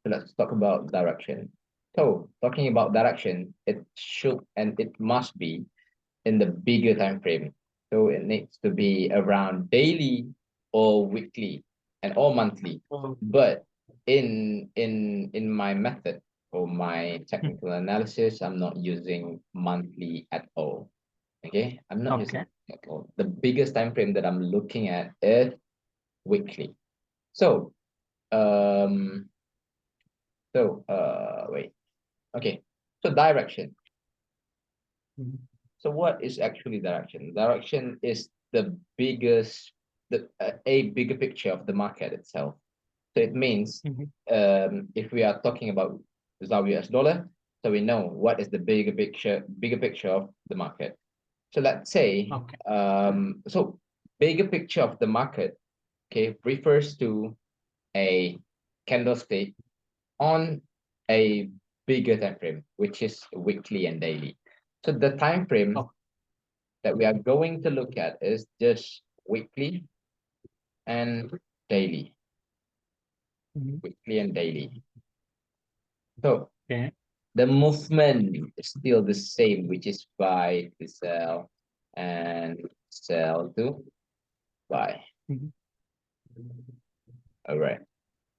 So let's talk about direction. So talking about direction, it should and it must be in the bigger time frame. So it needs to be around daily or weekly and or monthly. Oh, But in my method or my mm, technical analysis, I'm not using monthly at all. Okay, I'm not using okay. at all. The biggest time frame that I'm looking at is weekly. So um wait. Okay. So direction. Mhm, So what is actually direction? Direction is the biggest, a bigger picture of the market itself. So it means mhm, if we are talking about ZAR US dollar, so we know what is the bigger picture of the market. So let's say, okay. so bigger picture of the market, okay, refers to a candlestick on a bigger time frame, which is weekly and daily. So the time frame Oh, that we are going to look at is just weekly and daily, mhm, weekly and daily. So okay. the movement is still the same, which is buy to sell and sell to buy. Mhm, All right.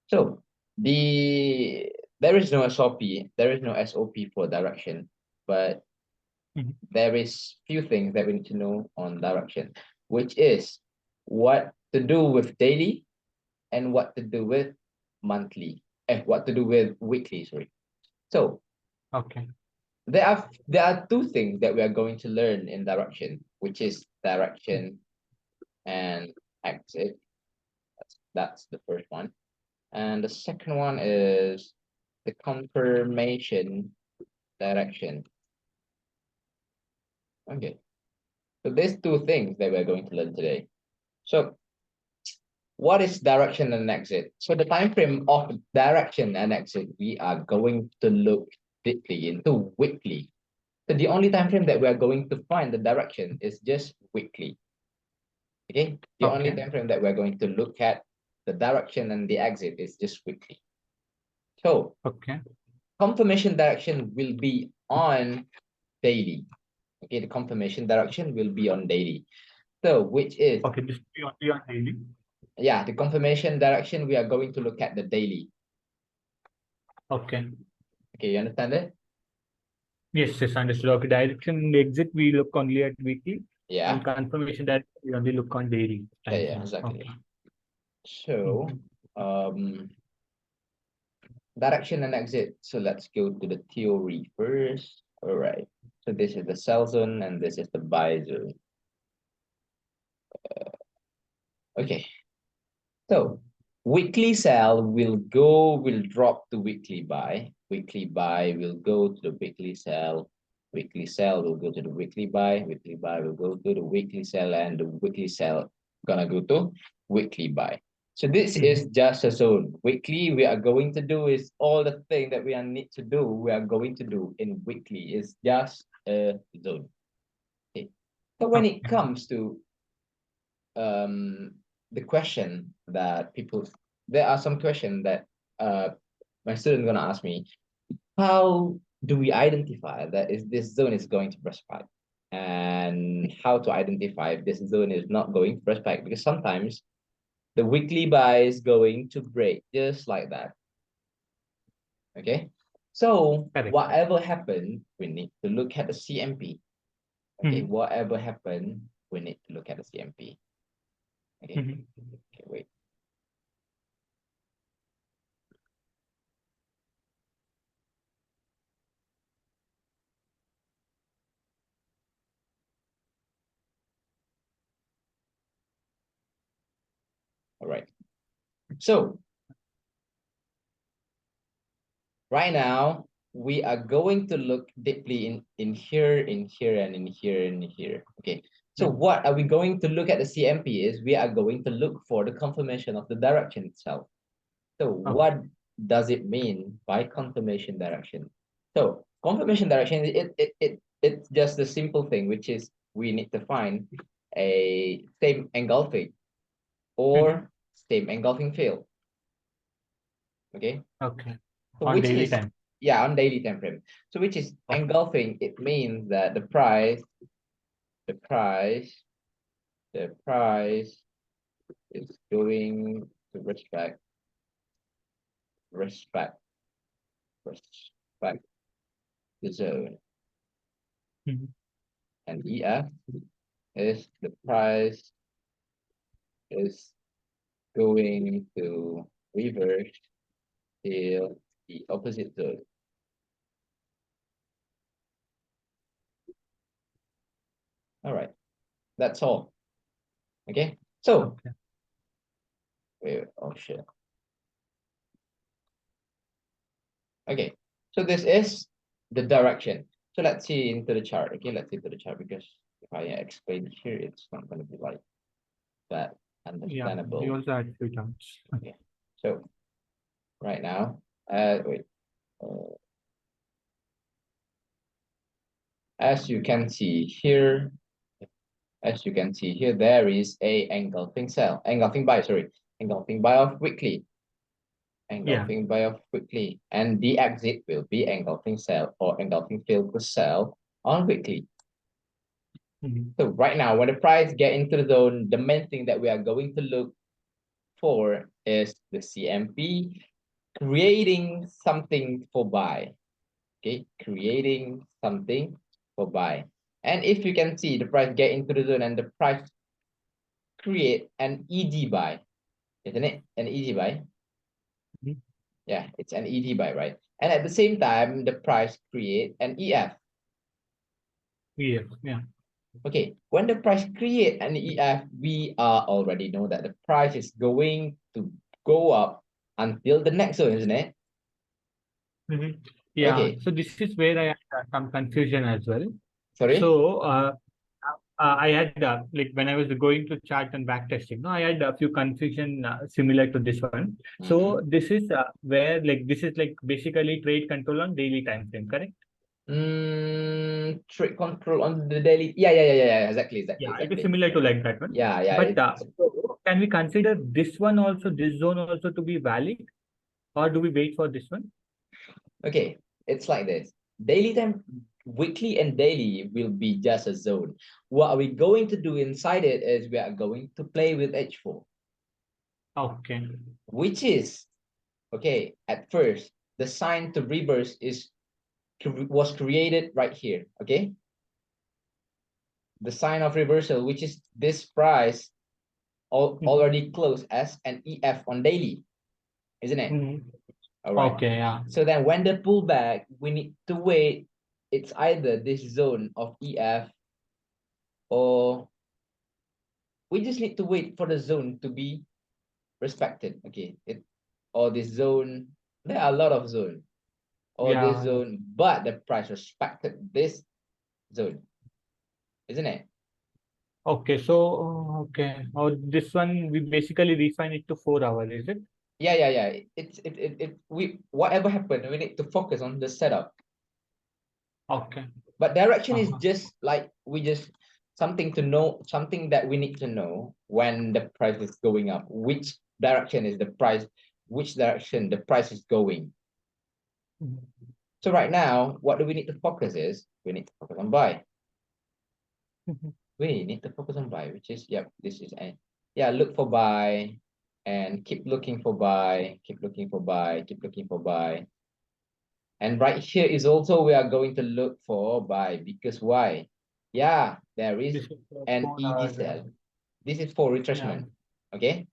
So there is no SOP, there is no SOP for direction, but mhm, there is few things that we need to know on direction, which is what to do with daily and what to do with monthly and what to do with weekly, sorry. So okay. there are two things that we are going to learn in direction, which is Mm, direction and exit. That's the first one. And the second one is the confirmation direction. Okay. So there's two things that we're going to learn today. So what is direction and exit? So the time frame of direction and exit, we are going to look deeply into weekly. So the only time frame that we are going to find the direction is just weekly. Okay, the only okay. time frame that we're going to look at the direction and the exit is just weekly. So Okay. confirmation direction will be on daily. Okay, the confirmation direction will be on daily. So which is, Okay. This will be only on daily. yeah, the confirmation direction we are going to look at the daily. Okay. Okay, you understand it? Yes, yes, understood. Okay. Direction and exit, we look only at weekly, and Yeah, confirmation that we only look on daily yeah, time yeah, frame. exactly. Okay. So Mhm, um direction and exit. So let's go to the theory first. All right. So this is the sell zone and this is the buy zone. Okay. So weekly sell will drop to weekly buy. Weekly buy will go to the weekly sell. Weekly sell will go to the weekly buy. Weekly buy will go to the weekly sell, and the weekly sell gonna go to weekly buy. So this is mhm, just a zone. Weekly, we are going to do is all the thing that we are need to do. We are going to do in weekly is just a zone. Okay. So when it okay. comes to um the question that people there are some questions that my student gonna ask me, how do we identify that is this zone is going to prospect and how to identify if this zone is not going to prospect, because sometimes the weekly buy is going to break just like that. Okay, so Correct. whatever happened we need to look at the CMP. Okay, Mhm, whatever happened we need to look at the CMP. Okay, mhm, okay, wait. All right, so right now we are going to look deeply in here, in here, and in here, and in here. Okay, so mhm. what are we going to look at the CMP is we are going to look for the confirmation of the direction itself. So Okay. what does it mean by confirmation direction? So confirmation direction, it's just a simple thing, which is we need to find a same engulfing Mhm, or same engulfing field. Okay, okay. So On which daily is, time. yeah, on daily time frame. So which is Okay. engulfing, it means that the price, the price is going to respect, respect the zone. Mhm. And EF is the price is going to reverse till the opposite zone. All right, that's all. Okay, so Okay. wait, oh shit. Okay, so this is the direction. So let's see into the chart. Okay, let's see into the chart, because if I explain here, it's not going to be like that Yeah. You understandable. also had few terms. Okay, so right now, wait, uh, as you can see here, there is a engulfing buy, sorry, engulfing buy of weekly, Yeah. and the exit will be engulfing sell or engulfing fill to sell on weekly. Mhm. So right now, when the price get into the zone, the main thing that we are going to look for is the CMP creating something for buy. Okay, creating something for buy. And if you can see the price get into the zone and the price create an ED buy, isn't it? An ED buy. Mhm. Yeah, it's an ED buy, right? And at the same time, the price create an EF. Yeah. Yeah. Okay, when the price create an EF, we already know that the price is going to go up until the next zone, isn't it? Mhm. Yeah. Okay, So this is where I had some confusion as well. sorry. So I had like when I was going to chart and back testing, no, I had a few confusion similar to this one. So Mm-hmm. this is where like this is like basically trade control on daily time frame, correct? Trade control on the daily. Yeah. Exactly, exactly, Yeah, it is exactly. similar to like that one. Yeah. But so can we consider this one also, this zone also to be valid, or do we wait for this one? Okay, it's like this. Daily time, weekly and daily will be just a zone. What are we going to do inside it is we are going to play with H4, Okay. which is, okay, at first, the sign to reverse was created right here, okay? The sign of reversal, which is this price Mhm. already closed as an EF on daily, isn't it? Mhm. All right. Okay, yeah. So then when they pull back, we need to wait. It's either this zone of EF, or we just need to wait for the zone to be respected. Okay. Or this zone, there are a lot of zone, or this Yeah. zone, but the price respected this zone, isn't it? Okay, so okay. Oh, this one we basically refine it to 4 hours, is it? Yeah. We whatever happened, we need to focus on the setup. Okay. But direction is Uh-huh. just like we just something to know, something that we need to know when the price is going up. Which direction is the price? Which direction the price is going? Mhm. So right now, what do we need to focus is we need to focus on buy. Mhm. We need to focus on buy, which is this is a yeah, look for buy and keep looking for buy, keep looking for buy, keep looking for buy. And right here is also we are going to look for buy, because why? Yeah, there is This is for an 4 hours. ED cell. This is for Yeah. retracement. Okay,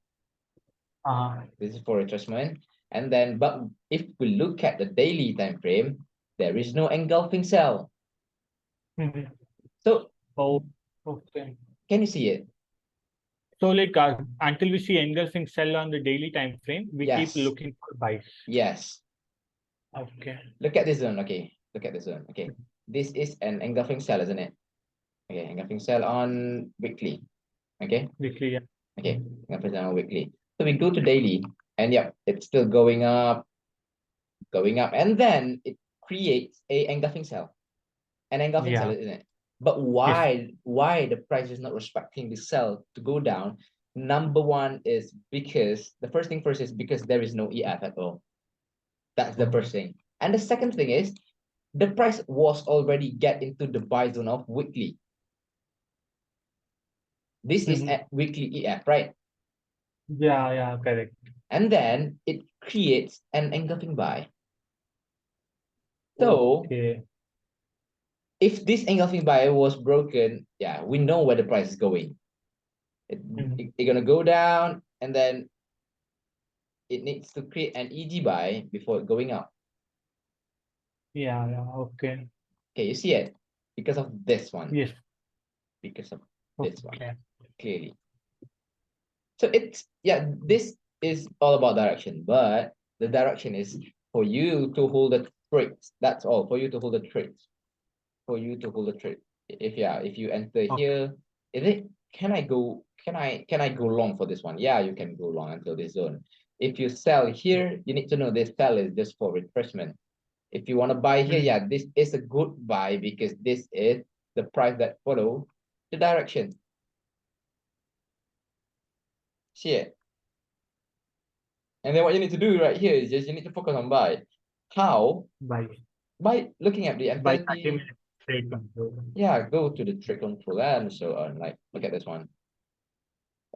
Uh-huh. this is for retracement. And then, but if we look at the daily time frame, there is no engulfing cell. Mhm. So Oh, okay. can you see it? So like until we see engulfing sell on the daily time frame, we keep Yes, looking for buys. yes. Okay. Look at this zone. Okay, look at this zone. Okay, this is an engulfing cell, isn't it? Okay, engulfing cell on weekly. Okay, Weekly, yeah. okay, Mhm. engulfing cell on weekly. So we go to daily, and it's still going up, and then it creates a engulfing cell, an engulfing cell, Yeah. isn't it? But Yes. why the price is not respecting the cell to go down? Number one is because the first thing first is because there is no EF at all. That's the first thing. And the second thing is the price was already get into the buy zone of weekly. This is at weekly EF, right? Yeah, correct. And then it creates an engulfing buy. So Okay. if this engulfing buy was broken, yeah, we know where the price is going. It's gonna go down, and then it needs to create an EG buy before going up. Yeah, okay. Okay, you see it because of this one. Yes. Because of this one, Okay. clearly. So it's, yeah, this is all about direction, but the direction is for you to hold the trades. That's all, for you to hold the trades. For you to hold the trade. If you enter Okay. here, is it, can I go long for this one? Yeah, you can go long until this zone. If you sell here, you need to know this sell is just for retracement. If you want to buy here, yeah, this is a good buy because this is the price that follow the direction. See it? And then what you need to do right here is just you need to focus on buy. How? By By looking at the 30 M30. minutes trade control. Yeah, go to the trade control and so on. Like, look at this one.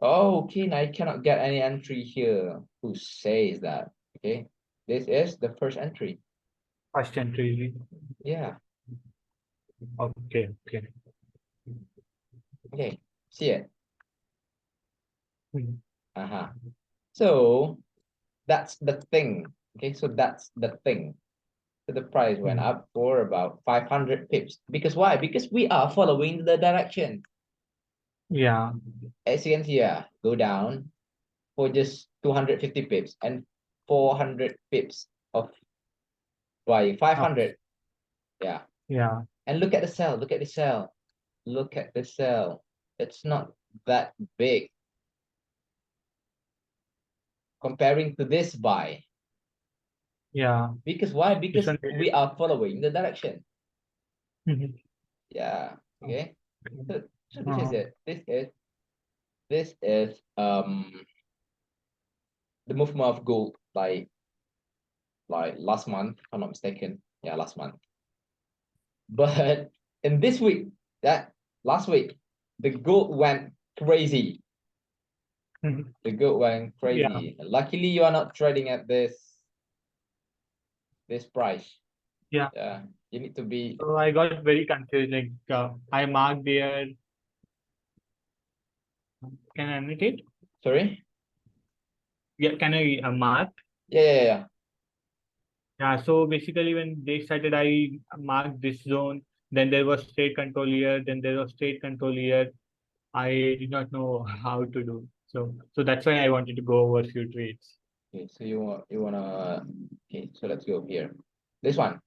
Oh, okay, I cannot get any entry here. Who says that? Okay, this is the first entry. First entry. Yeah, Okay. okay, see it. Hmm. Uh-huh. So that's the thing. Okay, so that's the thing. So the price went up for about 500 pips. Because why? Because we are following the direction. Yeah. As you can see, yeah, go down for just 250 pips and 400 pips of buying 500. Yeah. Yeah. And look at the sell. Look at the sell. Look at the sell. It's not that big comparing to this buy. Yeah. Because why? This Because one. we are following the direction. Mhm. Yeah. Okay. So, this is Uh, it. This is the movement of gold like last month, if I'm not mistaken. Yeah, last month. But in this week, that last week, the gold went crazy. The gold went yeah. crazy. Luckily, you are not trading at this price. Yeah. Yeah, you need to be. So I got very confused. Like I marked there. Can I annotate? Sorry. Yeah. Can I mark? Yeah. Yeah. So basically, when they started, I marked this zone. Then there was state control here. Then there was state control here. I did not know how to do. So that's why I wanted to go over a few trades. Okay, so you wanna. Okay, so let's go here. This one.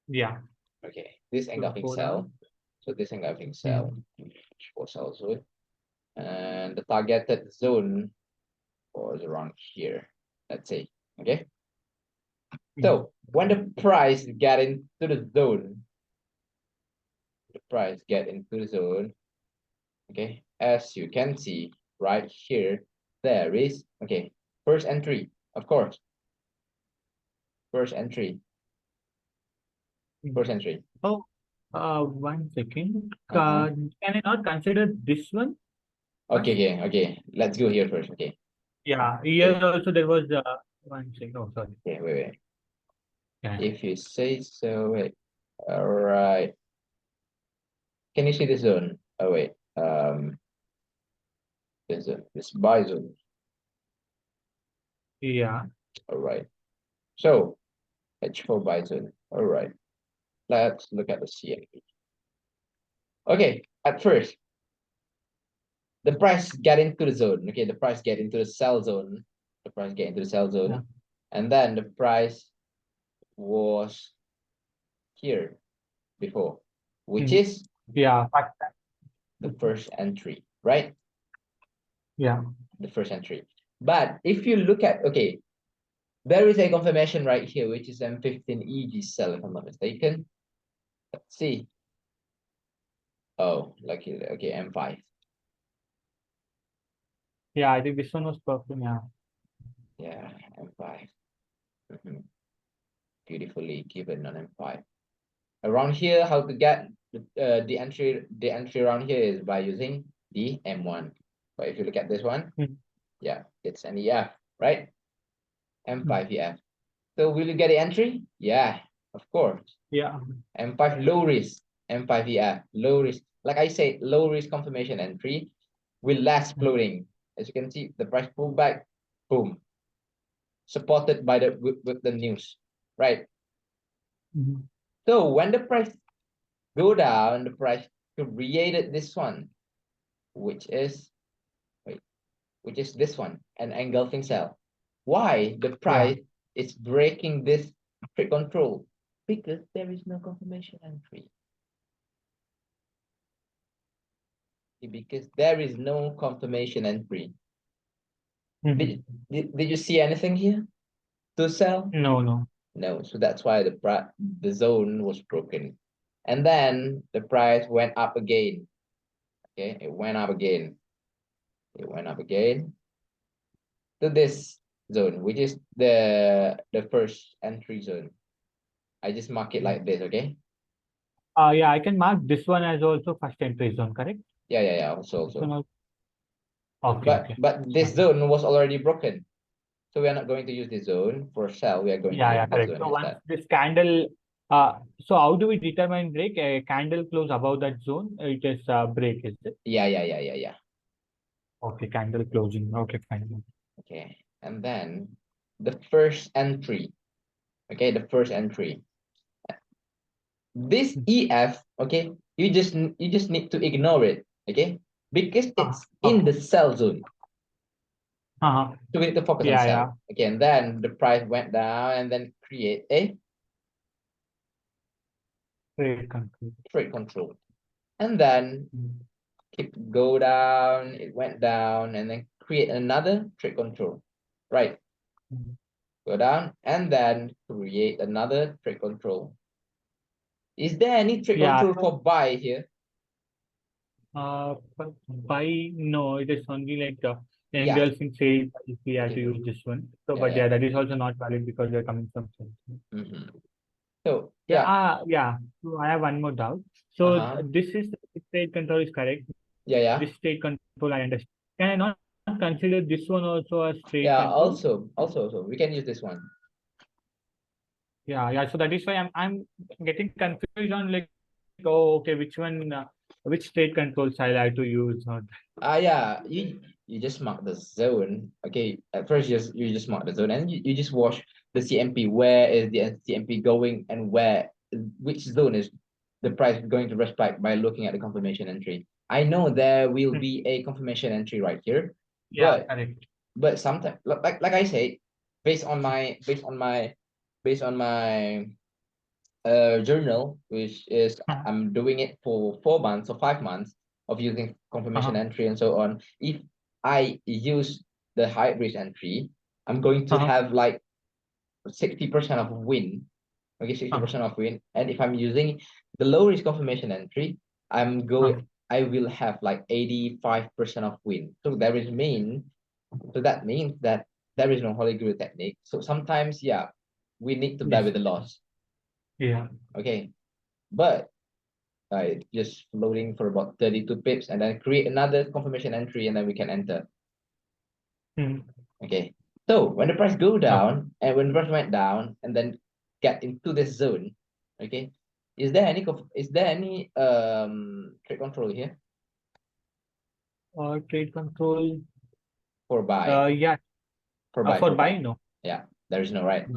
Yeah. Okay, this So engulfing hold cell. on. So this engulfing cell Mhm. for cell zone, and the targeted zone was around here. Let's say. Okay. Mhm. So when the price get into the zone, the price get into the zone. Okay, as you can see right here, there is, okay, first entry, of course, first entry, Mhm. first entry. Oh, 1 second. Uh-huh. Can I not consider this one Okay, first? okay. Let's go here first. Okay. Yeah. Here If, also there was 1 second. Oh, sorry. okay, wait. Yeah. If you say so, wait. All right. Can you see the zone? Oh wait. This buy zone. Yeah. All right. So H4 buy zone. All right. Let's look at the CME. Okay. At first, the price get into the zone. Okay, the price get into the sell zone. The price get into the sell Yeah. zone, and then the price was here before, which Mhm. is Yeah. the first entry, right? Yeah. The first entry. But if you look at, okay, there is a confirmation right here, which is M15 EG sell, if I'm not mistaken. Let's see. Oh, lucky. Okay, M5. Yeah. I think this one was perfect. Yeah. Yeah, M5. beautifully given on M5. Around here, how to get the entry around here is by using the M1. But if you look at this one, yeah, it's an EF, right? M5 EF. So will you get the entry? Yeah, of course. Yeah. M5 low risk, M5 EF, low risk. Like I said, low risk confirmation entry with less floating. As you can see, the price pull back, boom, supported by the with the news, right? So when the price go down, the price created this one, which is which is this one, an engulfing sell. Why the price is breaking this trade control? Because there is no confirmation entry. Because there is no confirmation entry. Did you see anything here to sell? No. No. So that's why the zone was broken. And then the price went up again. Okay, it went up again. It went up again to this zone, which is the first entry zone. I just mark it like this, okay? Yeah, I can mark this one as also first entry zone, correct? Yeah. Also. Okay. But this zone was already broken. So we are not going to use this zone for sell. We are going to use this Correct. zone So once instead. this candle, so how do we determine break? A candle close above that zone, it is break, is it? Yeah. Okay, candle closing. Okay, fine. Okay. And then the first entry. Okay, the first entry. This EF, okay, you just need to ignore it, okay? Because it's in the sell zone. So we need to focus on sell. Okay, and then the price went down and then create a trade control. And then keep go down, it went down, and then create another trade control. Right. Go down and then create another trade control. Is there any trade control for buy here? Buy, no, it is only like engulfing sale if we have to use this one. So, but that is also not valid because we are coming from sales. So So I have one more doubt. So this is trade control is correct. Yeah. This trade control I understand. Can I not consider this one also as trade control? Also, we can use this one. So that is why I'm getting confused on like, oh, okay, which one, which trade controls I like to use or Yeah, you just mark the zone. Okay, at first you just mark the zone and you just watch the CMP. Where is the CMP going and which zone is the price going to respect by looking at the confirmation entry. I know there will be a confirmation entry right here, correct. but sometimes like I say, based on my journal, which is I'm doing it for 4 months or 5 months of using confirmation entry and so on. If I use the high risk entry, I'm going to have like 60% of win. Okay, 60% of win. And if I'm using the low risk confirmation entry, I will have like 85% of win. So that means that there is no holy grail technique. So sometimes, we need to bear with the loss. Okay, but just floating for about 32 pips and then create another confirmation entry and then we can enter. Okay, so when the price go down and when the price went down and then get into this zone, okay, is there any trade control here trade control? for buy? For buy, no. Yeah, there is no, right?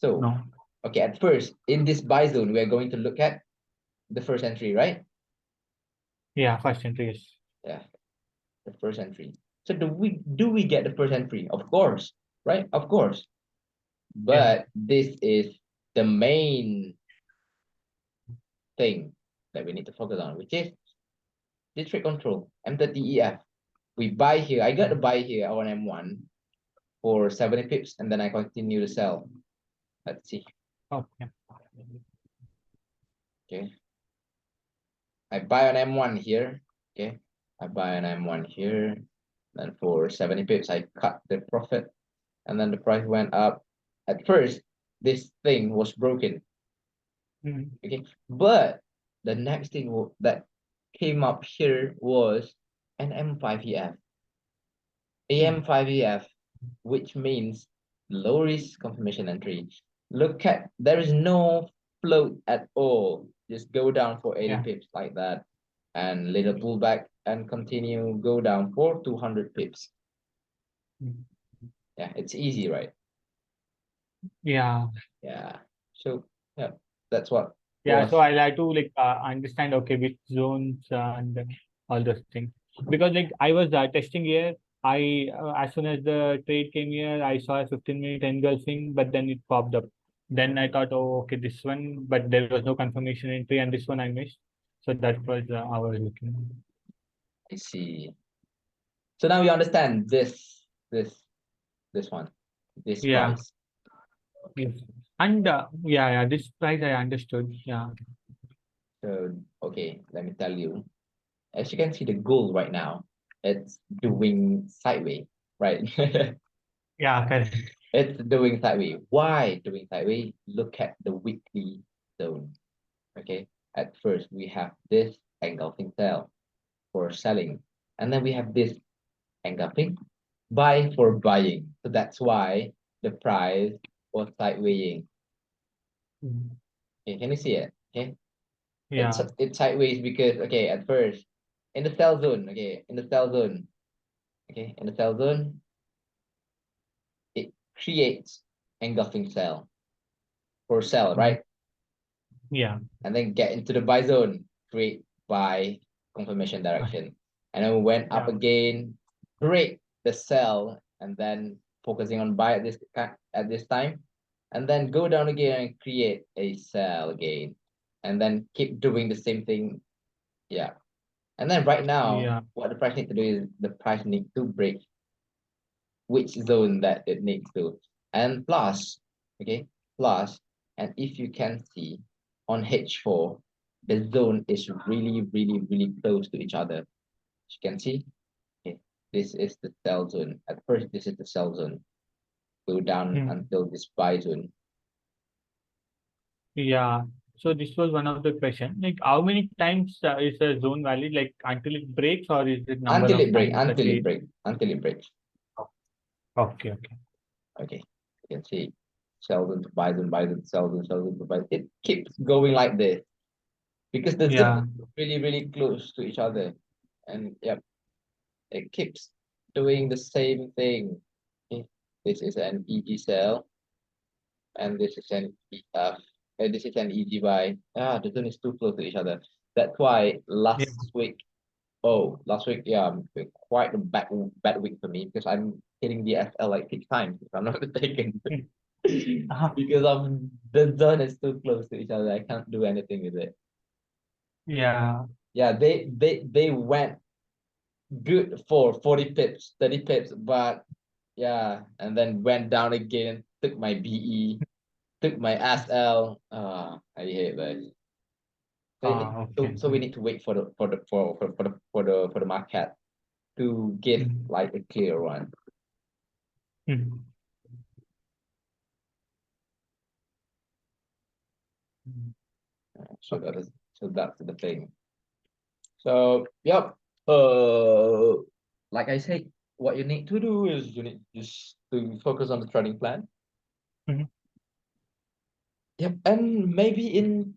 So No. okay, at first in this buy zone we are going to look at the first entry, right? First entry is. Yeah, the first entry. So do we get the first entry? Of course, right? Of course. But this is the main thing that we need to focus on, which is the trade control, M30EF. We buy here. I got to buy here on M1 for 70 pips, and then I continue to sell. Let's see. Okay. I buy on M1 here. Okay. I buy on M1 here. Then for 70 pips, I cut the profit. And then the price went up. At first, this thing was broken. Mm. Okay, but the next thing that came up here was an M5EF. Mm. AM5EF, which means low risk confirmation entry. Look at, there is no float at all. Just go down for 80 Yeah. pips like that, and little pullback and continue, go down for 200 pips. Mm. Yeah, it's easy, right? Yeah. Yeah. So yeah, that's what Yeah, so was. I like to like understand okay which zones and all those things because like I was testing here. I as soon as the trade came here, I saw a 15-minute engulfing, but then it popped up. Then I thought, oh, okay, this one, but there was no confirmation entry, and this one I missed. So that was I was looking. I see. So now you understand this one, this Yeah, price. yes, and yeah, this price I understood. Yeah, So okay, let me tell you. As you can see, the gold right now, it's doing sideways, right? yeah, correct. It's doing sideways. Why doing sideways? Look at the weekly zone. Okay. At first, we have this engulfing sell for selling, and then we have this engulfing buy for buying. So that's why the price was sidewaying. Mm. Okay, can you see it? Okay. Yeah, It's sideways because okay, at first in the sell zone, okay, in the sell zone, okay, in the sell zone, it creates engulfing cell for sell, mm. right? Yeah, And then get into the buy zone, create buy confirmation direction. And then we went up yeah, again, break the sell, and then focusing on buy at this time, and then go down again and create a sell again. And then keep doing the same thing. Yeah. And then right now, yeah, what the price need to do is the price need to break which zone that it needs to. And plus, okay, plus, and if you can see on H4, the zone is really, really, really close to each other. As you can see, okay, this is the sell zone. At first, this is the sell zone. Go down mm. until this buy zone. Yeah. So this was one of the question. Like, how many times is a zone valid? Like until it breaks, or is it number Until of it break, times that until it we? break, until it breaks. Okay, okay. Okay, you can see sell zone to buy zone, sell zone to buy. It keeps going like this because the zone Yeah. is really, really close to each other. And yeah, it keeps doing the same thing. Okay, this is an EG cell, and this is an EF, and this is an EG buy. Ah, the zone is too close to each other. That's why Yeah. last week, yeah, quite a bad week for me because I'm hitting the FL like 6 times if I'm not mistaken. Mm. Because of the zone is too close to each other, I can't do anything with it. Yeah. Yeah, they went good for 40 pips, 30 pips, but yeah, and then went down again, took my BE, took my SL. I hate that. Okay. So we need to wait for the market to give Mm. like a clear one. Mm. Mm. So that Okay. is so that's the thing. So yep. Uh like I said, what you need to do is you need just to focus on the trading plan. Mhm. Yep, and maybe in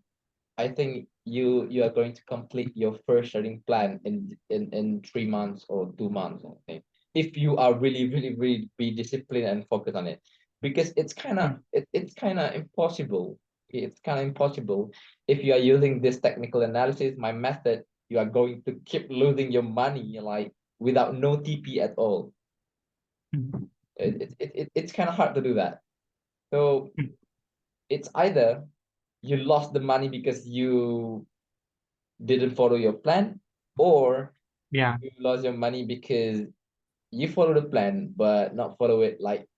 I think you are going to complete your first trading plan in 3 months or 2 months, I think. If you are really, really, really be disciplined and focus on it. Because Mm. it's kinda impossible. It's kind of impossible if you are using this technical analysis, my method, you are going to keep losing your money like without no TP at all. Mm. It's kind of hard to do that. So Mm. it's either you lost the money because you didn't follow your plan, or Yeah. you lost your money because you follow the plan but not follow it like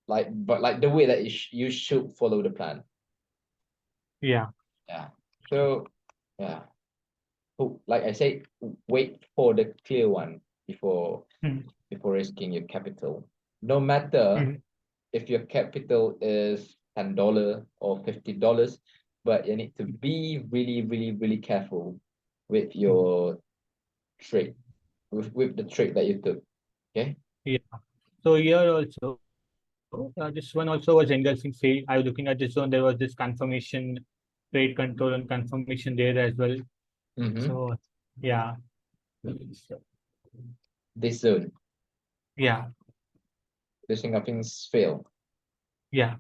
the way that you should follow the plan. Yeah. Yeah. So yeah. So, like I said, wait for the clear one before Mm. risking your capital. No matter Mm. if your capital is $10 or $50, but you need to be really careful with your trade, with the trade that you took. Okay. Yeah. So here also, this one also was engulfing sale. I was looking at this one. There was this confirmation, trade control and confirmation there as well. Mm-hmm. So yeah. So, This zone, yeah. this thing of things fail. Yeah.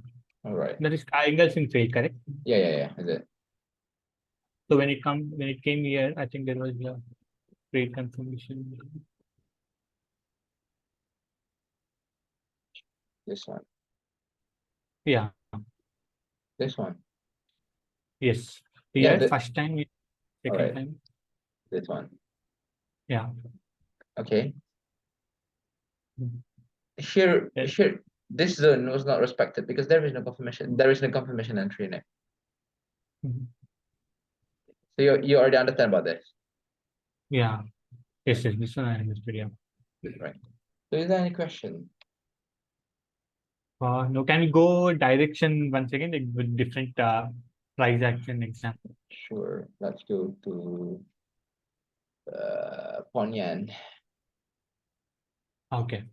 All right. That is engulfing sale, correct? Yeah. Is it So when it came here, I think there was a trade confirmation. this one? Yeah. This one? Yes. Yeah. Here, first time, All second right. time. This one. Yeah. Okay. Mhm. Yeah. Here, this zone was not respected because there is no confirmation. There is no confirmation entry in it. Mhm. So you already understand about this, Yeah. Yes. This one I understood. Yeah. right? So is there any question? No, can we go direction once again, like with different price action example? Sure. Let's go to Ponyan Okay.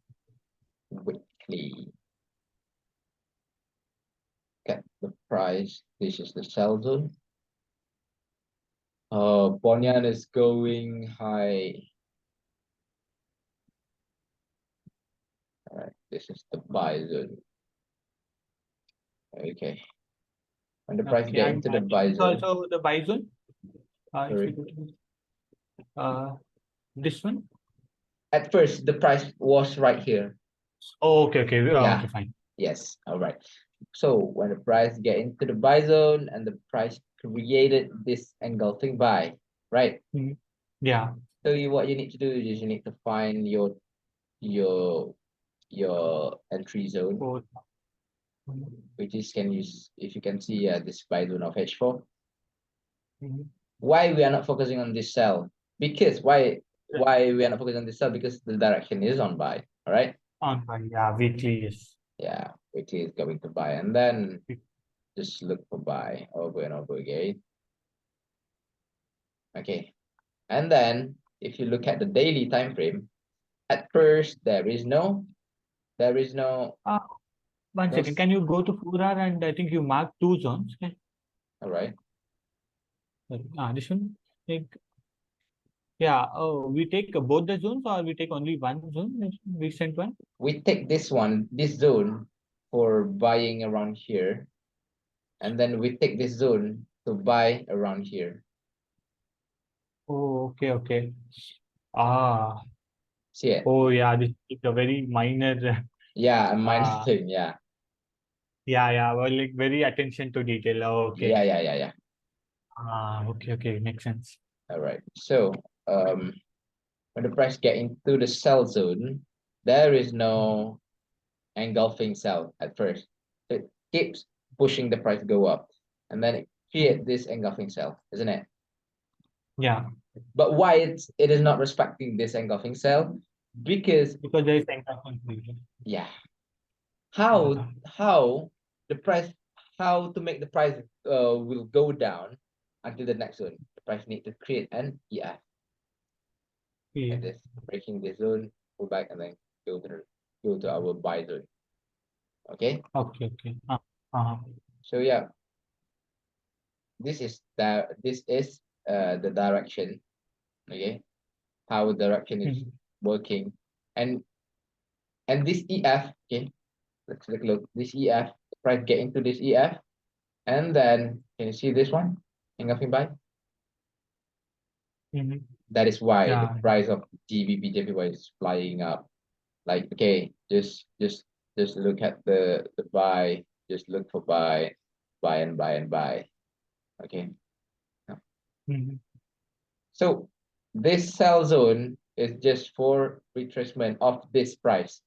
weekly. Get the price. This is the sell zone. Ponyan is going high. All right. This is the buy zone. Okay. When the price Okay. get And into the this buy is zone, also the buy zone. If you sorry. go to this one. At first, the price was right here. Oh, okay. Okay. Yeah. Okay. Fine. Yes. All right. So when the price get into the buy zone and the price created this engulfing buy, right? Mhm. Yeah. So what you need to do is you need to find your your entry zone, Oh. which is can use if you can see this buy zone of H4. Mhm. Why we are not focusing on this cell? Because why we are not focusing on this cell? Because the direction is on buy. All right. On fine. Yeah. Weekly. Yes. Yeah, which is going to buy, and then just look for buy over and over again. Okay. And then if you look at the daily time frame, at first there is no Uh, One no second. Can you go to 4 hour and I think you mark two zones? Okay. all right. Sorry. This one. Like, yeah. Oh, we take both the zones or we take only one zone, this recent one? We take this zone for buying around here, and then we take this zone to buy around here. Oh, okay. Okay. Ah. See it? Oh, yeah. This is a very minor. Yeah, a minor Uh, thing. Yeah. yeah. Well, like very attention to detail. Oh, okay. Yeah. Okay. Okay. Makes sense. All right. So when the price get into the sell zone, there is no engulfing sell at first. So it keeps pushing the price go up, and then it create Mhm. this engulfing sell, isn't it? Yeah. But why it is not respecting this engulfing sell? Because Because there is anchor confusion. yeah, Yeah. how the price how to make the price will go down until the next zone. The price need to create an EF Yeah. like this, breaking this zone, pull back, and then go to our buy zone. Okay, Okay. Okay. Uh-huh. so yeah, this is the direction. Okay, how direction is Mhm. working, and this EF. Okay, let's take a look. This EF, the price get into this EF, and then can you see this one? Engulfing buy. Mhm. That is why the Yeah. price of GBP JPY is flying up. Like okay, just look at the buy. Just look for buy and buy and buy. Okay. Mhm. So this sell zone is just for retracement of this price.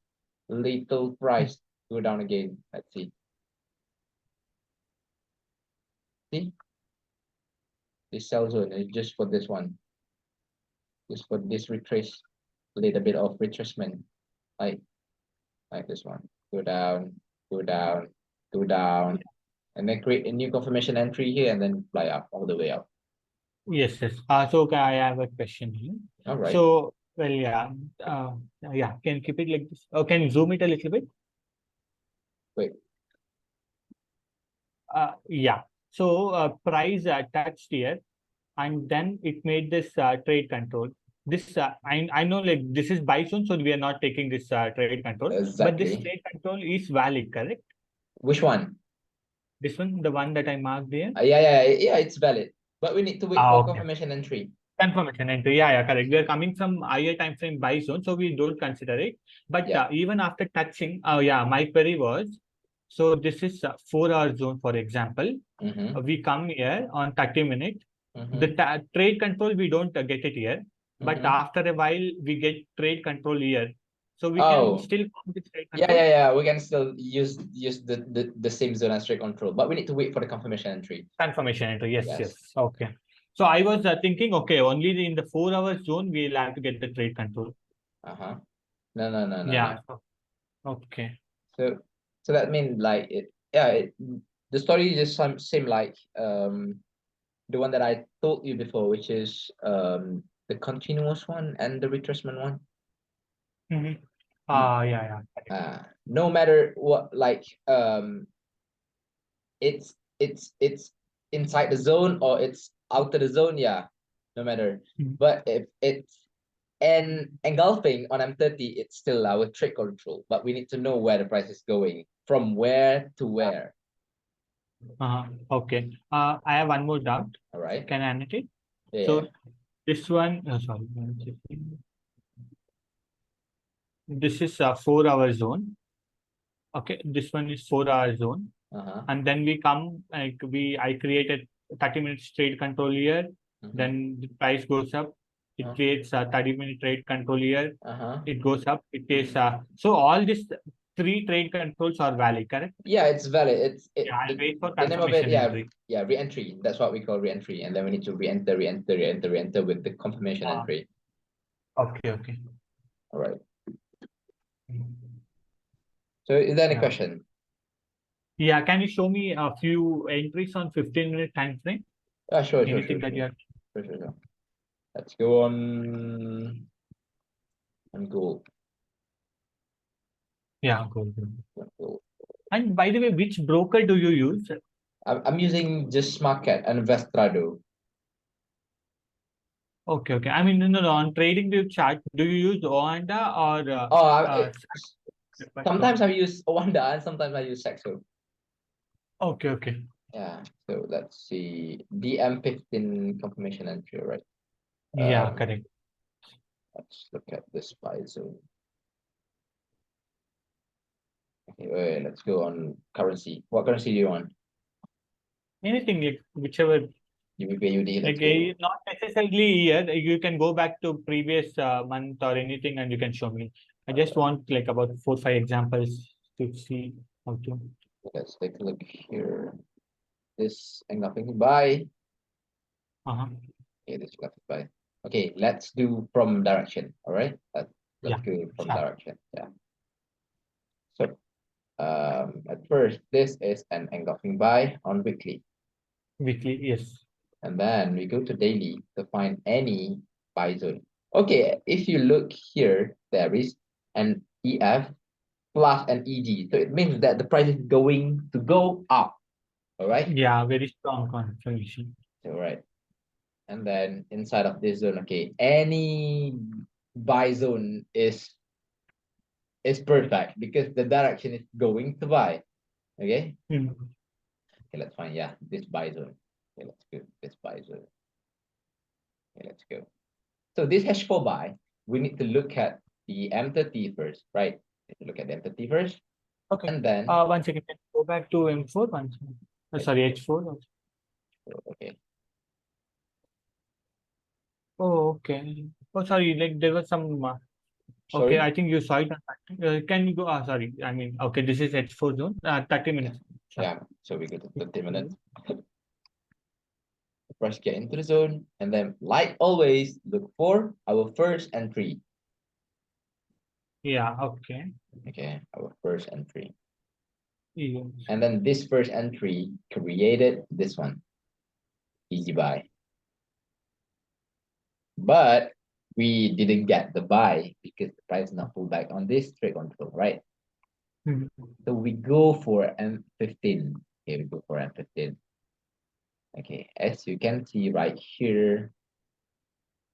Little price go down again. Let's see. See, this sell zone is just for this one. Just for this retrace, little bit of retracement, like this one. Go down. go down, and then create a new confirmation entry here, and then fly up all the way up. Yes, yes. So okay, I have a question here. All right. So, well, yeah, yeah. Can you keep it like this? Oh, can you zoom it a little bit? Wait. Yeah. So, price touched here, and then it made this trade control. This I know like this is buy zone, so we are not taking this trade control. But this Exactly. trade control is valid, correct? Which one? This one, the one that I marked there. Yeah, it's valid. But we need to wait for Okay. confirmation entry. Confirmation entry. Yeah, yeah, correct. We are coming from higher time frame buy zone, so we don't consider it. But Yeah. even after touching, yeah, my query was, so this is 4 hour zone, for example. Mm-hmm. We come here on 30 minutes. The Mm-hmm. trade control, we don't get it here. But Mm-hmm. after a while, we get trade control here. So we can Oh, still count this trade yeah, control. yeah, yeah. We can still use the same zone as trade control, but we need to wait for the confirmation entry. Confirmation entry. Yes, yes. Yes. Okay. So I was thinking, okay, only in the 4 hour zone, we'll have to get the trade control. Uh-huh. No. Yeah. Okay. So so that means like the story just seem like the one that I told you before, which is the continuous one and the retracement one. Mm-hmm. N- Yeah, yeah. no matter what, like it's inside the zone or it's out of the zone, yeah, no matter. Mhm. But if it's engulfing on M30, it's still our trade control, but we need to know where the price is going from where to where. Okay. I have one more doubt. All right. Can I annotate? Yeah. So this one, sorry, one second. This is a 4 hour zone. Okay, this one is 4 hour zone. Uh-huh. And then we come, like I created 30 minutes trade control here. Mm-hmm. Then the price goes up. It creates a 30-minute trade control here. Uh-huh. It goes up. It is so all these three trade controls are valid, correct? Yeah, it's valid. Yeah, I'll wait for The name of it, confirmation yeah, entry. yeah, re-entry. That's what we call re-entry. And then we need to re-enter with the confirmation Uh, entry. okay, okay. All right. So is there any Yeah. question? Yeah, can you show me a few entries on 15-minute time frame? Sure. Anything that you have? Sure. Let's go on gold. Yeah, go. On gold. And by the way, which broker do you use? I'm using just market and Vestrado. Okay, okay. I mean, no. On trading view chart, do you use Oanda or Oh, uh, sometimes I use Wanda and sometimes I use Saxo. Okay, okay. Yeah. So let's see. DM15 confirmation entry, right? Yeah, correct. Let's look at this buy zone. Okay, wait, let's go on currency. What currency do you want? Anything like whichever, GBP, UD, let's like go. not necessarily year. You can go back to previous month or anything, and you can show me. I just want like about 4, 5 examples to see how to. Let's take a look here. This engulfing buy. Uh-huh. Okay, this engulfing buy. Okay, let's do from direction. All right. Let's Yeah, go from sure. direction. Yeah. So at first, this is an engulfing buy on weekly. Weekly, yes. And then we go to daily to find any buy zone. Okay, if you look here, there is an EF plus an EG. So it means that the price is going to go up. All right. Yeah, very strong confirmation. All right. And then inside of this zone, okay, any buy zone is perfect because the direction is going to buy. Okay. Mm. Okay, let's find, yeah, this buy zone. Okay, let's go this buy zone. Okay, let's go. So this H4 buy, we need to look at the M30 first, right? Look at the M30 first, Okay. and then 1 second. Can you go back to M4 once. Sorry, H4. okay. Oh, okay. Oh, sorry. Like there was some. Okay, Sorry. I think you saw it. Can you go? Sorry. I mean, okay, this is H4 zone. 30 Yeah, minutes. Sure. yeah. So we go to 30 minutes. First get into the zone, and then like always, look for our first entry. Yeah. Okay. Okay, our first entry. Yes. And then this first entry created this one, easy buy. But we didn't get the buy because the price not pulled back on this trade control, right? Mhm. So we go for M15. Okay, we go for M15. Okay, as you can see right here,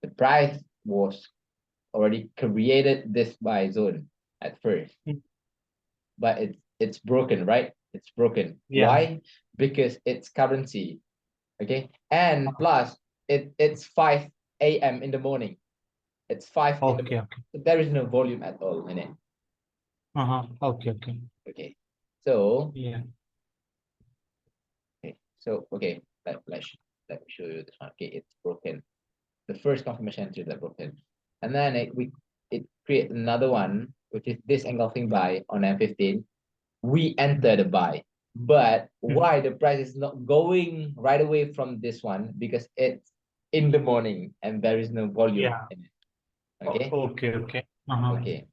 the price was already created this buy zone at first, Mhm. but it's broken, right? It's broken. Yeah. Why? Because it's currency. Okay, and plus it's 5 a.m. in the morning. It's 5 in the Okay. morning. Okay. So there is no volume at all in it. Okay. Okay. Okay, so Yeah. okay, let me show you this one. Okay, it's broken. The first confirmation entry that broken, and then it create another one, which is this engulfing buy on M15. We enter the buy, but Mhm. why the price is not going right away from this one? Because it's in the morning and there is no volume Yeah. in it. Okay, Okay. Okay. okay.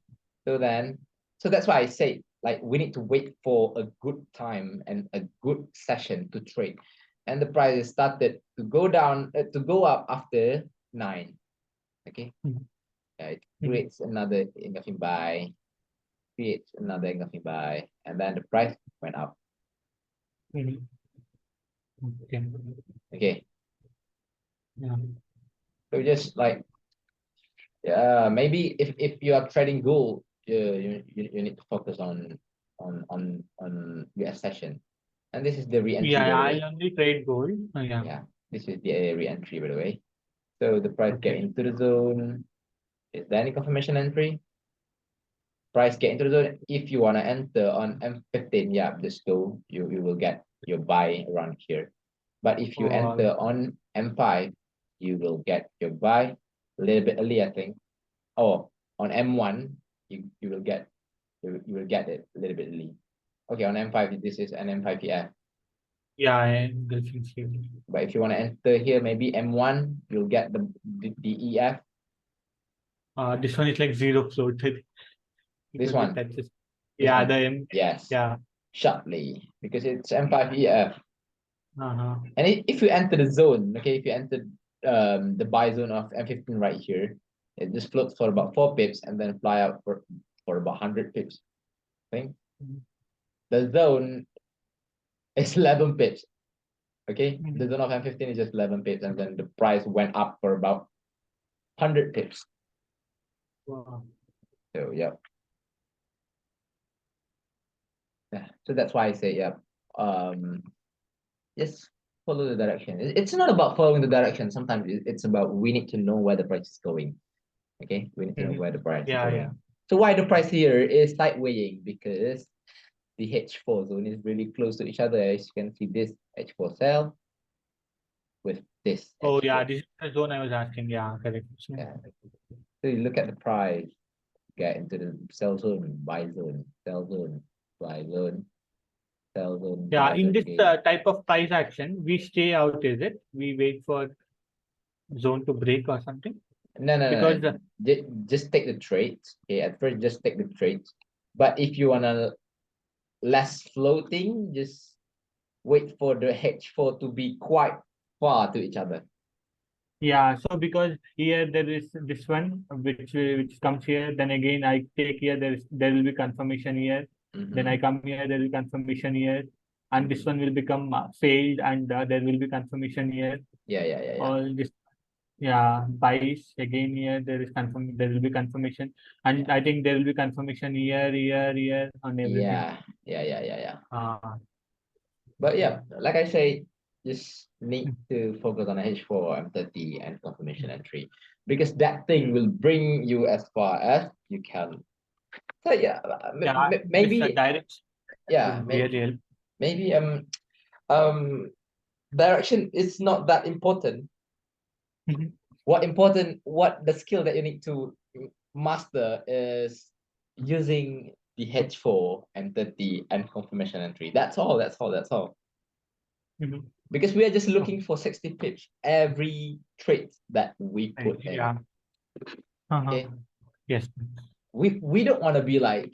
So then, so that's why I say like we need to wait for a good time and a good session to trade, and the price started to go down to go up after 9. Okay, Mhm. it Mhm. creates another engulfing buy, creates another engulfing buy, and then the price went up. Mhm. Okay. Okay, Yeah. so just like maybe if you are trading gold, you need to focus on US session, and this is the re-entry Yeah. by the I way. only trade gold. Yeah. Yeah, this is the re-entry by the way. So the price get Okay. into the zone. Is there any confirmation entry? Price get into the zone. If you wanna enter on M15, yeah, just go. You will get your buy around here. But if you Oh. enter on M5, you will get your buy a little bit early, I think. Oh, on M1, you will get you will get it a little bit early. Okay, on M5, this is an M5 EF. Yeah. I definitely. But if you want to enter here, maybe M1, you'll get the EF. This one is like zero float This because it one, touches. this Yeah. one. The Yes, yeah. sharply because it's M5 EF. Uh-huh. And if you enter the zone, okay, if you enter the buy zone of M15 right here, it just floats for about 4 pips and then fly out for about 100 pips. Okay, Mhm. the zone is 11 pips. Okay, Mhm. the zone of M15 is just 11 pips, and then the price went up for about 100 pips. Wow. So yeah, yeah. So that's why I say yeah. Um, just follow the direction. It's not about following the direction. Sometimes it's about we need to know where the price is going. Okay, we need to know Mhm. where the price is Yeah. Yeah. going. So why the price here is sidewaying because the H4 zone is really close to each other. As you can see, this H4 cell with this Oh, yeah. H4. This is the zone I was asking. Yeah. Correct. So, Yeah. So you look at the price, get into the sell zone, buy zone, sell zone, buy zone, sell zone, yeah. buy In zone this again. type of price action, we stay out, is it? We wait for zone to break or something? No, no, no, Because no. Just take the trades. Okay, at first just take the trades. But if you wanna less floating, just wait for the H4 to be quite far to each other. yeah, so because here there is this one which comes here, then again I take here there will be confirmation here, then I Mm-hmm. come here there will be confirmation here, and this Mm-hmm. one will become failed, and there will be confirmation here. Yeah, yeah, yeah, yeah, All this, yeah, buys again here there will be confirmation, and yeah, I think there will be confirmation here on everything. yeah, yeah, yeah, yeah, yeah. Uh, But yeah, like I say, just need to focus on H4, M30, and confirmation entry because that thing will bring you as far as you can. So yeah, yeah, this maybe direct yeah, will really help. maybe um direction is not that important. What the skill that you need to master is using the H4 and 30 and confirmation entry. That's all, that's all, that's all. Mhm. Because we are just Oh, looking for 60 pips every trade that we right, put in. yeah. Uh-huh. Okay. Yes. We don't want to be like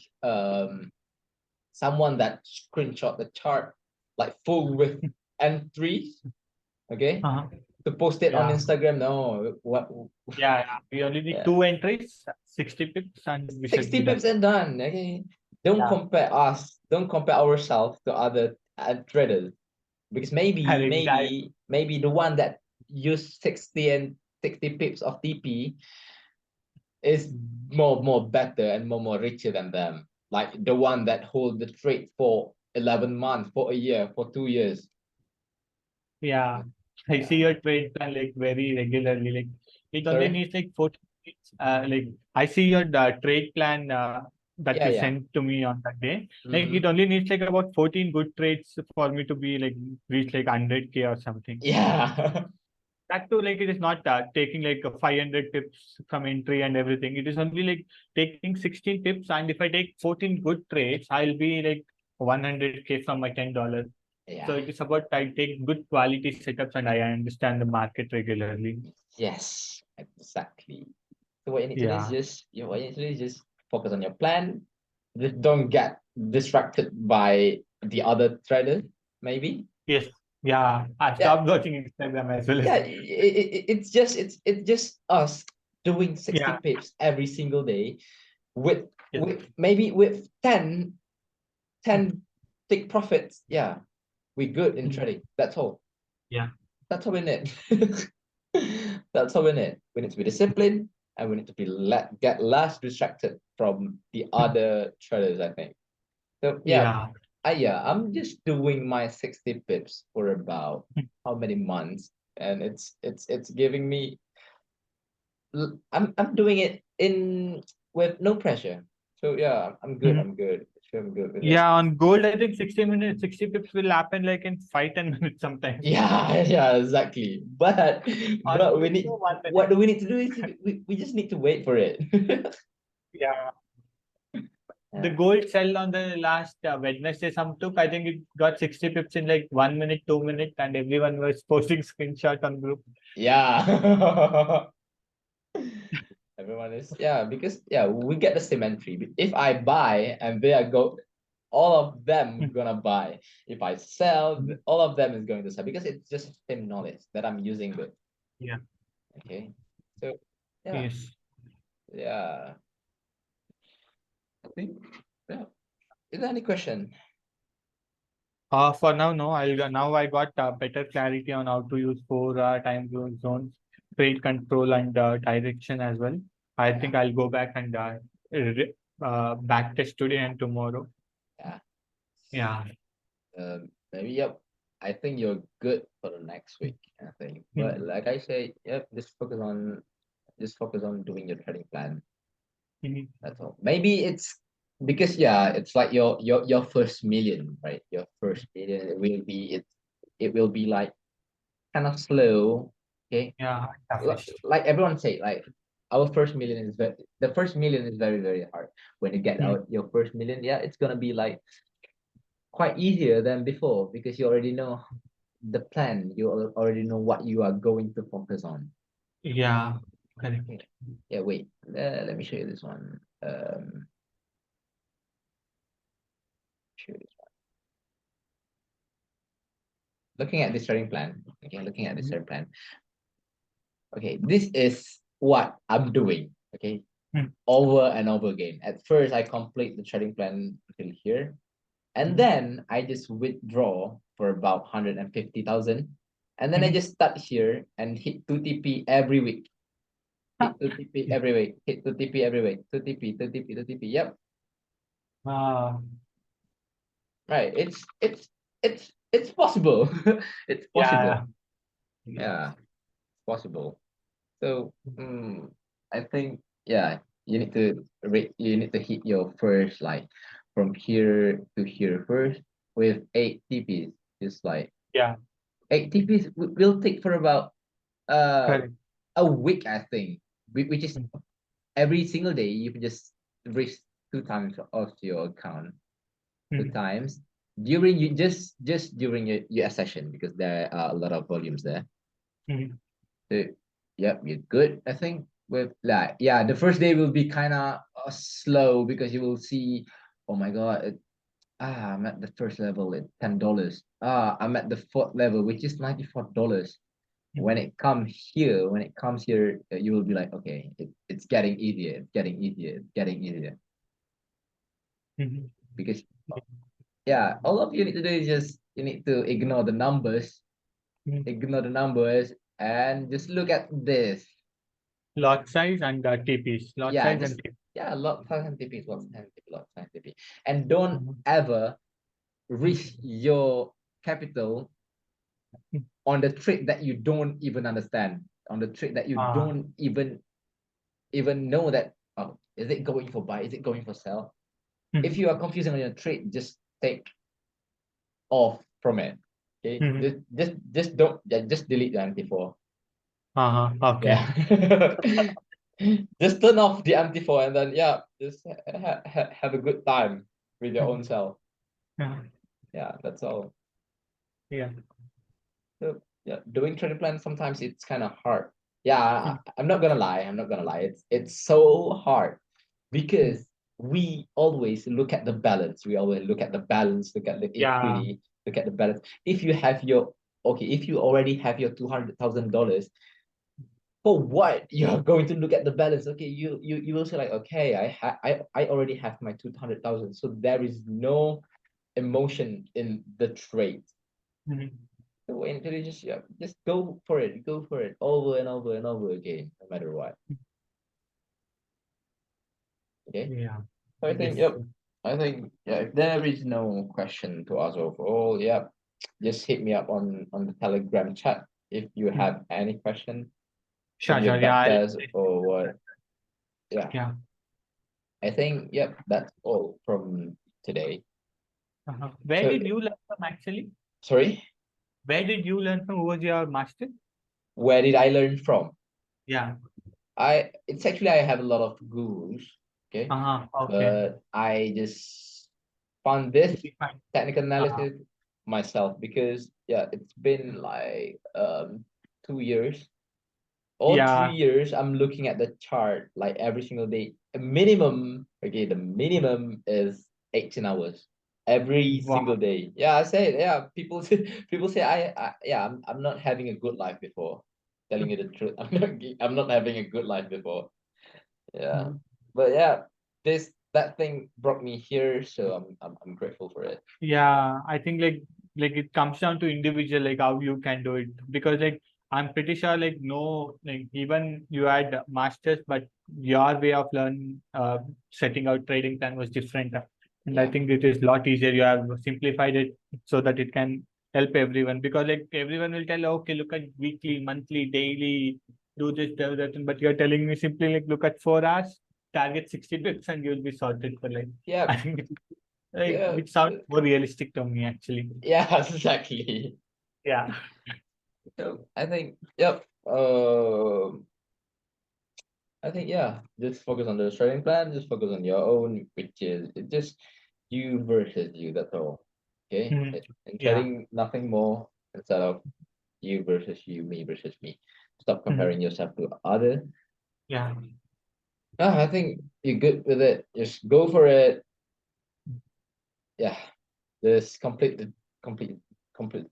someone that screenshot the chart like full with entries, okay, Uh-huh. to post it on Yeah. Instagram. No, what? Yeah. We only need Yeah, two entries, 60 pips, and we should 60 be done. pips and done. Okay, don't Yeah. compare us. Don't compare ourselves to other traders because maybe, Correct. maybe the one that use 60 and 60 pips of TP is more better and more richer than them. Like the one that hold the trade for 11 months, for a year, for 2 years. Yeah. I see Yeah. your trade plan like very regularly. Like it only Sorry. needs like 40 minutes. Like I see your trade plan that Yeah, you yeah. sent to me on that day. Like Mm-hmm. it only needs like about 14 good trades for me to be like reach like 100K or something. Yeah. That too, like it is not taking like a 500 tips from entry and everything. It is only like taking 16 tips, and if I take 14 good trades, I'll be like 100K from my $10. So Yeah. it is about I take good quality setups and I understand the market regularly. Yes, exactly. So what you need to do is Yeah. just what you need to do is just focus on your plan. Just don't get distracted by the other trader, maybe. Yes. Yeah. I Yeah, stopped watching Instagram as well yeah. as It's just us doing 60 yeah. pips every single day with Yes. maybe with 10 Mm, 10 take profits. Yeah, we're good in mm. trading. That's all. Yeah. That's all we need. That's all we need. We need to be disciplined and we need to be get less distracted from the other traders, I think. So yeah, Yeah. I'm just doing my 60 pips for about Mm, how many months, and it's giving me. I'm doing it in with no pressure. So yeah, I'm good. mm. I'm good. Sure, I'm good with it. Yeah, on gold, I think 60 minutes, 60 pips will happen like in 5, 10 minutes sometimes. Yeah, yeah, exactly. On But we crypto, need, 1 minute. what do we need to do is we just need to wait for it. Yeah. The Yeah. gold sell on the last Wednesday, some took, I think it got 60 pips in like 1 minute, 2 minutes, and everyone was posting screenshot on group. Yeah. Everyone is, yeah, because yeah, we get the same entry. If I buy and they are go, all of them gonna buy. If I sell, all of them is going to sell because it's just same knowledge that I'm using with. Yeah. Okay. So yeah, Yes. yeah. I think yeah. Is there any question? For now, no. Now I got better clarity on how to use four time zones, trade control, and direction as well. I think Yeah, I'll go back and back test today and tomorrow. yeah. Yeah. Maybe yep. I think you're good for the next week, I think. But Mhm. like I say, yep, just focus on doing your trading plan. Mhm. That's all. Maybe it's because yeah, it's like your first million, right? Your first million it will be like kind of slow. Okay. Yeah. Toughest. Like everyone say, like our first million is the first million is very hard. When you get Mhm. out your first million, yeah, it's gonna be like quite easier than before because you already know the plan. You already know what you are going to focus on. Yeah. Okay. Correct. Yeah, wait. Let me show you this one. Show you this one. Looking at this trading plan. Okay, looking at this Mhm. trading plan. Okay, this is what I'm doing. Okay, Mhm. over and over again. At first, I complete the trading plan until here, and Mhm. then I just withdraw for about 150,000, and then I Mhm. just start here and hit 2 TP every week. Hit 2 TP Yeah. every week. Hit 2 TP every week. 2 TP, 2 TP, 2 TP. Yep. Ah, Right. It's possible. It's possible. yeah. Yeah. Yeah, possible. So I think yeah, you need to hit your first like from here to here first with 8 TPs. Just like Yeah. 8 TPs will take for about uh Correct. a week, I think. Which is every single day you can just raise 2 times of your account, two Mhm. times during you just during your session because there are a lot of volumes there. Mhm. So, yep, you're good. I think with like yeah, the first day will be kind of slow because you will see, oh my god, I'm at the first level at $10. I'm at the fourth level, which is $94. When it comes here, you will be like, okay, it's getting easier, it's getting easier, it's getting easier. Mhm. Because yeah, all of you need to do is just you need to Mhm. ignore the numbers, and just look at this. Lot size and TPs. Lot Yeah, size and just TP. yeah, lot scientific, lot scientific, and don't Mhm. ever Mhm. risk your capital on the trick that you don't even understand, on the trick that you Ah. don't even know that, oh, is it going for buy, is it going for sell? If Mhm. you are confusing on your trade, just take off from it. Okay, Mhm. just don't, yeah, just delete the MT4. Okay. Yeah. Just turn off the MT4, and then yeah, just have a good time with your Mhm. own self. Yeah. Yeah, that's all. Yeah. So yeah, doing trading plan sometimes it's kind of hard. Yeah, Mhm. I'm not gonna lie. I'm not gonna lie. It's so hard Mhm. because we always look at the balance. We always look at the balance, look at the Yeah. equity, look at the balance. If you have your okay, if you already have your $200,000, for what you're going to look at the balance? Okay, you will say like, okay, I already have my 200,000, so there is no emotion in the trade. Mhm. So when you just yeah, just go for it over and over and over again, no matter what. Okay. Yeah. So I think Yes. yep. I think yeah, if there is no question to ask overall, yeah, just hit me up on the Telegram chat if you Mhm. have any question from Sure, your sure. Yeah. back test or what. Yeah, Yeah. I think yep, that's all from today. Where So did you learn from actually? sorry, Where did you learn from? Who was your master? where did I learn from? Yeah. It's actually I have a lot of gurus, okay, Okay. but I just found this We find. technical Uh, analysis myself because yeah, it's been like 2 years or three yeah. years. I'm looking at the chart like every single day. A minimum, okay, the minimum is 18 hours every single Wow. day. Yeah, I say yeah. People say people say yeah. I'm not having a good life before. Telling you the truth, I'm not having a good life before. Yeah, Mhm. but yeah, this that thing brought me here, so I'm grateful for it. Yeah, I think like it comes down to individual like how you can do it because like I'm pretty sure like no like even you had masters but your way of learn setting out trading plan was different and I Yeah, think it is a lot easier. You have simplified it so that it can help everyone because like everyone will tell okay look at weekly, monthly, daily, do that, but you're telling me simply like look at 4 hours, target 60 bits and you'll be sorted for like yeah, I think like, yeah, which sounds more realistic to me, actually. yeah. Exactly. Yeah. So I think, yep. I think yeah. Just focus on the trading plan. Just focus on your own, which is it just you versus you. That's all. Okay. Mhm. In Yeah. trading, nothing more instead of you versus you, me versus me. Stop Mhm. comparing yourself to other. Yeah. I think you're good with it. Just go for it. Yeah. Just complete, complete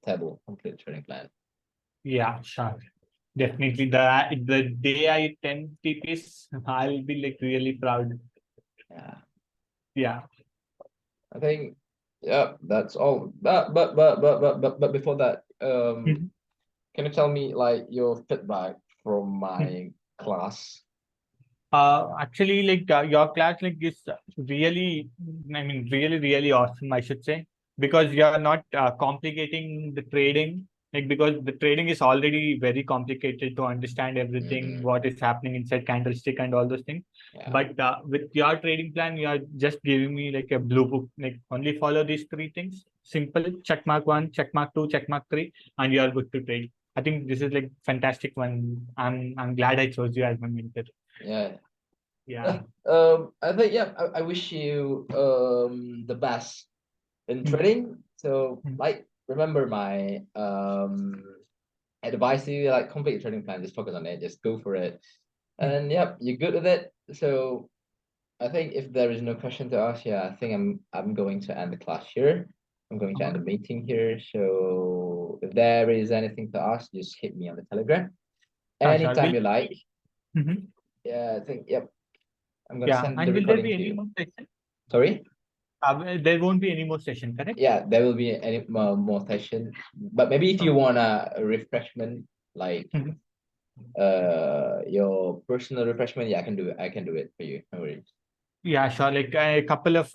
table, complete trading plan. Yeah. Sure. Definitely. The day I 10 TPs, I'll be like really proud. Yeah. Yeah. I think yeah, that's all. But before that, Mhm. can you tell me like your feedback from Mhm. my class? Actually, like your class like is really, I mean, really, really awesome, I should say, because you are not complicating the trading. Like because the trading is already very complicated to understand everything, Mm-hmm. what is happening inside candlestick and all those things. Yeah, But with your trading plan, you are just giving me like a blue book. Like only follow these three things. Simple. Check mark one, check mark two, check mark three, and you are good to trade. I think this is like fantastic one. I'm glad I chose you as my mentor. yeah. Yeah. I think yeah, I wish you the best in Mm, trading. So mm, like remember my advice to you, like complete your trading plan, just focus on it, just go for it. mm, And yep, you're good with it. So I think if there is no question to ask, yeah, I think I'm going to end the class here. I'm going to end the meeting here. So if there is anything to ask, just hit me on the Telegram Sure. anytime you like. Mhm. Yeah, I think yep. I'm gonna Yeah. send the And will there recording be to any you. more session? Sorry? There won't be any more session, correct? Yeah, there will be any more session, but maybe if you Okay. want a refreshment, like Mhm. your personal refreshment, yeah, I can do it for you. No worries. Yeah, sure. Like a couple of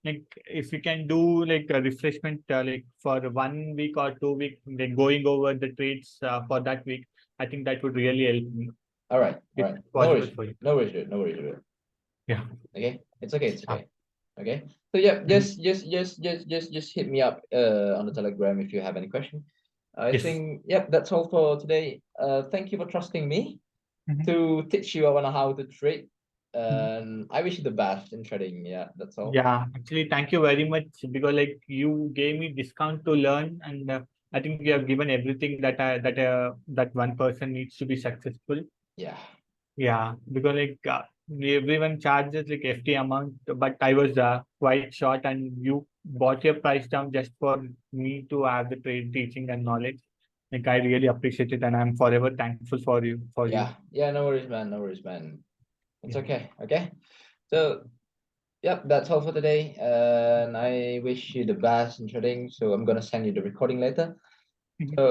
like if you can do like a refreshment like for 1 week or 2 week, like going over the trades for that week, I think that would really help me All right, all if right. it's No possible worries, for you. no worries, dude. No worries, dude. Yeah. Okay, it's okay, it's Ah, okay. Okay. So yeah, mhm. just hit me up on the Telegram if you have any question. I Yes. think yep, that's all for today. Thank you for trusting me Mhm. to teach you on how to trade. Mhm. And I wish you the best in trading. Yeah, that's all. Yeah, actually, thank you very much because like you gave me discount to learn, and I think you have given everything that one person needs to be successful. Yeah. Yeah, because like everyone charges like FT amount, but I was quite short, and you brought your price down just for me to have the trade teaching and knowledge. Like I really appreciate it, and I'm forever thankful for you. For you, Yeah. Yeah, no worries, man. No worries, man. It's yeah. okay. Okay. So yep, that's all for today. And I wish you the best in trading. So I'm gonna send you the recording later. Mhm. So